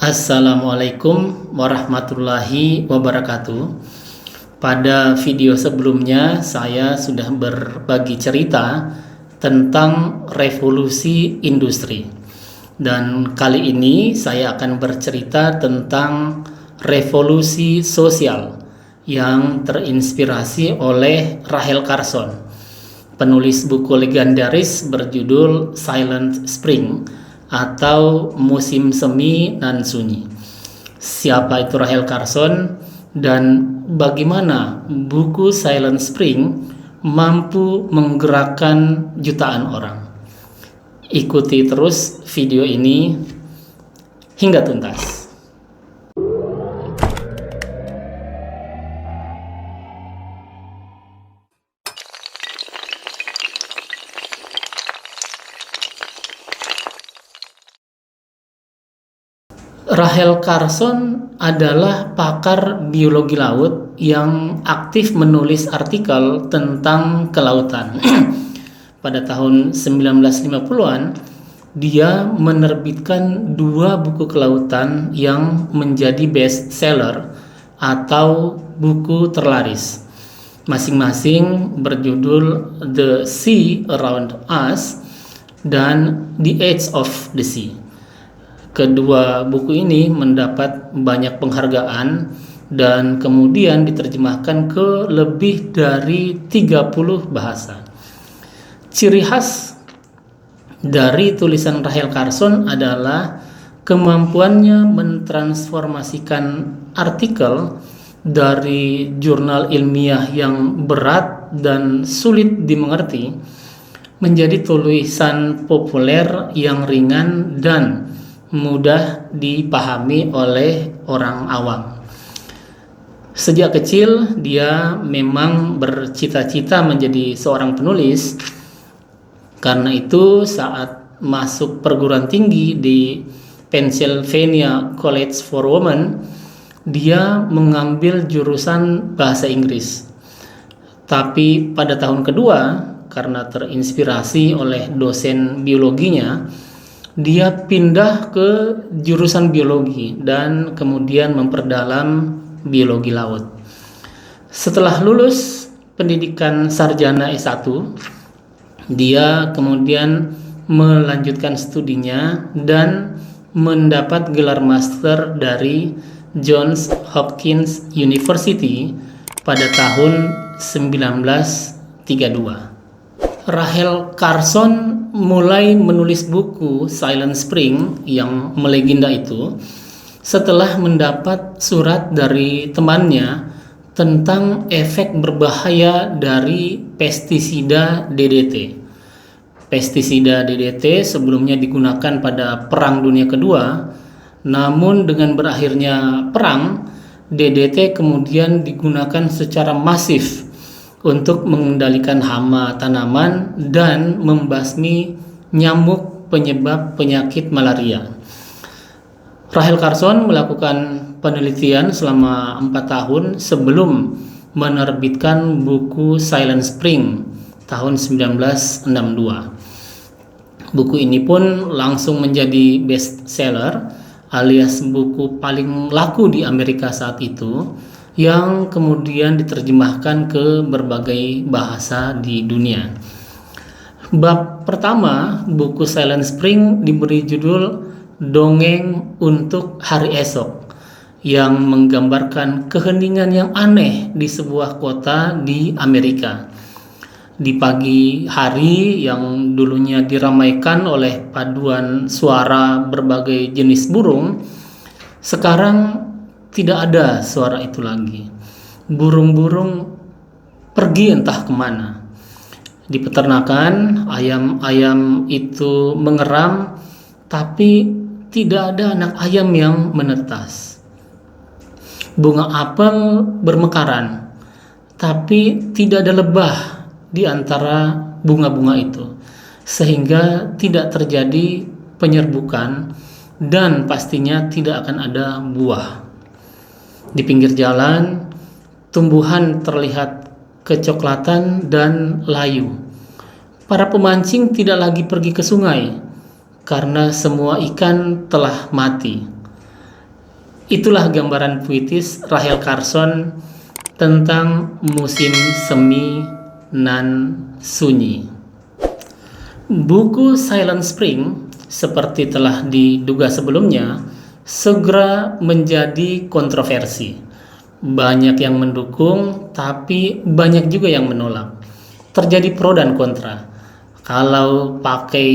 Assalamualaikum warahmatullahi wabarakatuh. Pada video sebelumnya saya sudah berbagi cerita tentang revolusi industri. Dan kali ini saya akan bercerita tentang revolusi sosial yang terinspirasi oleh Rachel Carson, penulis buku legendaris berjudul Silent Spring atau Musim Semi nan Sunyi. Siapa itu Rachel Carson dan bagaimana buku Silent Spring mampu menggerakkan jutaan orang? Ikuti terus video ini hingga tuntas. Rachel Carson adalah pakar biologi laut yang aktif menulis artikel tentang kelautan. Pada tahun 1950-an, dia menerbitkan 2 buku kelautan yang menjadi bestseller atau buku terlaris. Masing-masing berjudul The Sea Around Us dan The Edge of the Sea. Kedua buku ini mendapat banyak penghargaan dan kemudian diterjemahkan ke lebih dari 30 bahasa. Ciri khas dari tulisan Rachel Carson adalah kemampuannya mentransformasikan artikel dari jurnal ilmiah yang berat dan sulit dimengerti menjadi tulisan populer yang ringan dan mudah dipahami oleh orang awam. Sejak kecil dia memang bercita-cita menjadi seorang penulis. Karena itu saat masuk perguruan tinggi di Pennsylvania College for Women, dia mengambil jurusan bahasa Inggris. Tapi pada tahun kedua, karena terinspirasi oleh dosen biologinya, dia pindah ke jurusan biologi dan kemudian memperdalam biologi laut. Setelah lulus pendidikan sarjana S1, dia kemudian melanjutkan studinya dan mendapat gelar master dari Johns Hopkins University pada tahun 1932. Rachel Carson mulai menulis buku Silent Spring yang melegenda itu setelah mendapat surat dari temannya tentang efek berbahaya dari pestisida DDT. Pestisida DDT sebelumnya digunakan pada Perang Dunia Kedua, namun dengan berakhirnya perang, DDT kemudian digunakan secara masif untuk mengendalikan hama tanaman dan membasmi nyamuk penyebab penyakit malaria. Rachel Carson melakukan penelitian selama 4 tahun sebelum menerbitkan buku Silent Spring tahun 1962. Buku ini pun langsung menjadi bestseller alias buku paling laku di Amerika saat itu, yang kemudian diterjemahkan ke berbagai bahasa di dunia. Bab pertama buku Silent Spring diberi judul Dongeng untuk Hari Esok, yang menggambarkan keheningan yang aneh di sebuah kota di Amerika. Di pagi hari yang dulunya diramaikan oleh paduan suara berbagai jenis burung, sekarang tidak ada suara itu lagi. Burung-burung pergi entah kemana. Di peternakan, ayam-ayam itu mengeram, tapi tidak ada anak ayam yang menetas. Bunga apel bermekaran, tapi tidak ada lebah di antara bunga-bunga itu, sehingga tidak terjadi penyerbukan dan pastinya tidak akan ada buah. Di pinggir jalan, tumbuhan terlihat kecoklatan dan layu. Para pemancing tidak lagi pergi ke sungai karena semua ikan telah mati. Itulah gambaran puitis Rachel Carson tentang musim semi nan sunyi. Buku Silent Spring, seperti telah diduga sebelumnya, segera menjadi kontroversi. Banyak yang mendukung, tapi banyak juga yang menolak. Terjadi pro dan kontra. Kalau pakai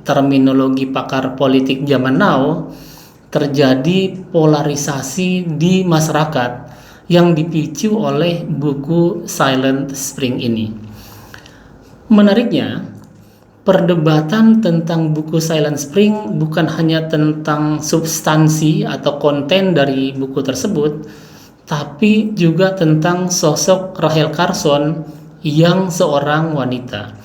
terminologi pakar politik zaman now, terjadi polarisasi di masyarakat yang dipicu oleh buku Silent Spring ini. Menariknya, perdebatan tentang buku Silent Spring bukan hanya tentang substansi atau konten dari buku tersebut, tapi juga tentang sosok Rachel Carson yang seorang wanita.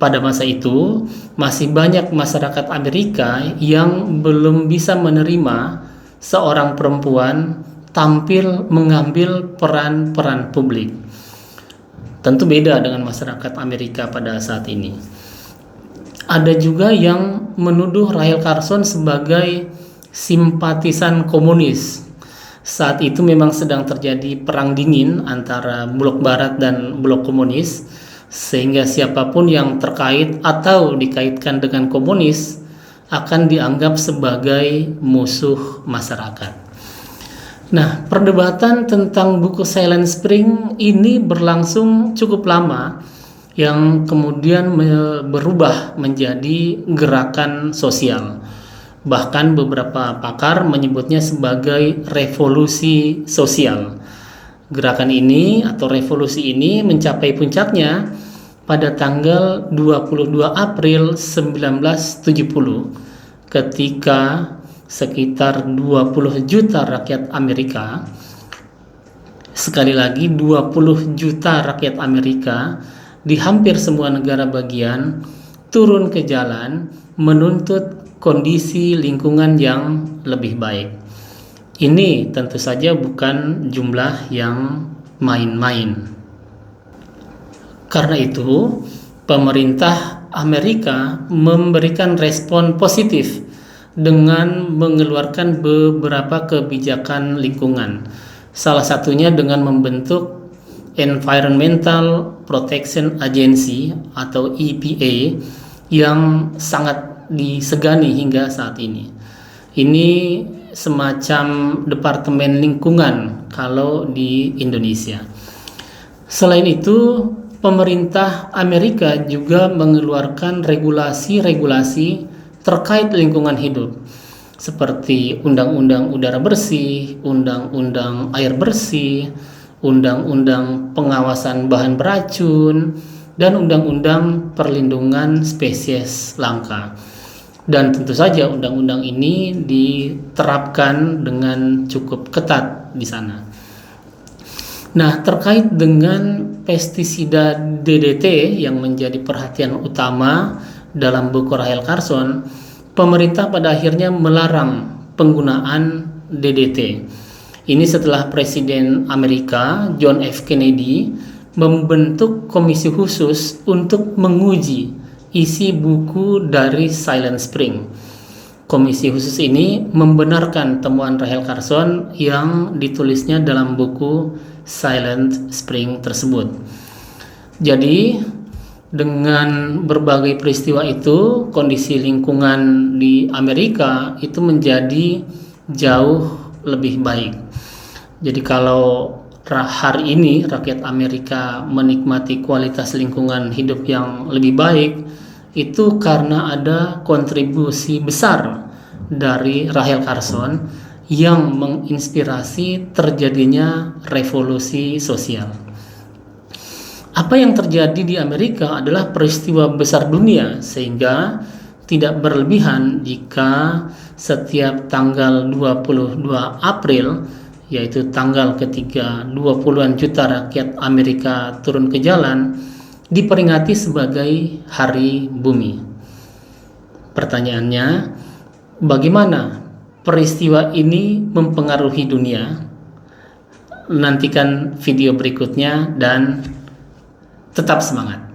Pada masa itu, masih banyak masyarakat Amerika yang belum bisa menerima seorang perempuan tampil mengambil peran-peran publik. Tentu beda dengan masyarakat Amerika pada saat ini. Ada juga yang menuduh Rachel Carson sebagai simpatisan komunis. Saat itu memang sedang terjadi perang dingin antara blok barat dan blok komunis, sehingga siapapun yang terkait atau dikaitkan dengan komunis akan dianggap sebagai musuh masyarakat. Nah, perdebatan tentang buku Silent Spring ini berlangsung cukup lama, yang kemudian berubah menjadi gerakan sosial. Bahkan beberapa pakar menyebutnya sebagai revolusi sosial. Gerakan ini atau revolusi ini mencapai puncaknya pada tanggal 22 April 1970 ketika sekitar 20 juta rakyat Amerika, sekali lagi 20 juta rakyat Amerika di hampir semua negara bagian turun ke jalan menuntut kondisi lingkungan yang lebih baik. Ini tentu saja bukan jumlah yang main-main. Karena itu, pemerintah Amerika memberikan respon positif dengan mengeluarkan beberapa kebijakan lingkungan. Salah satunya dengan membentuk Environmental Protection Agency atau EPA yang sangat disegani hingga saat ini. Ini semacam departemen lingkungan kalau di Indonesia. Selain itu, pemerintah Amerika juga mengeluarkan regulasi-regulasi terkait lingkungan hidup, seperti Undang-Undang Udara Bersih, Undang-Undang Air Bersih, Undang-Undang Pengawasan Bahan Beracun, dan Undang-Undang Perlindungan Spesies Langka. Dan tentu saja undang-undang ini diterapkan dengan cukup ketat di sana. Nah, terkait dengan pestisida DDT yang menjadi perhatian utama dalam buku Rachel Carson, pemerintah pada akhirnya melarang penggunaan DDT. Ini setelah Presiden Amerika John F. Kennedy membentuk komisi khusus untuk menguji isi buku dari Silent Spring. Komisi khusus ini membenarkan temuan Rachel Carson yang ditulisnya dalam buku Silent Spring tersebut. Jadi, dengan berbagai peristiwa itu, kondisi lingkungan di Amerika itu menjadi jauh lebih baik. Jadi kalau hari ini rakyat Amerika menikmati kualitas lingkungan hidup yang lebih baik, itu karena ada kontribusi besar dari Rachel Carson yang menginspirasi terjadinya revolusi sosial. Apa yang terjadi di Amerika adalah peristiwa besar dunia, sehingga tidak berlebihan jika setiap tanggal 22 April, yaitu tanggal ketika 20-an juta rakyat Amerika turun ke jalan, diperingati sebagai Hari Bumi. Pertanyaannya, bagaimana peristiwa ini mempengaruhi dunia? Nantikan video berikutnya dan tetap semangat.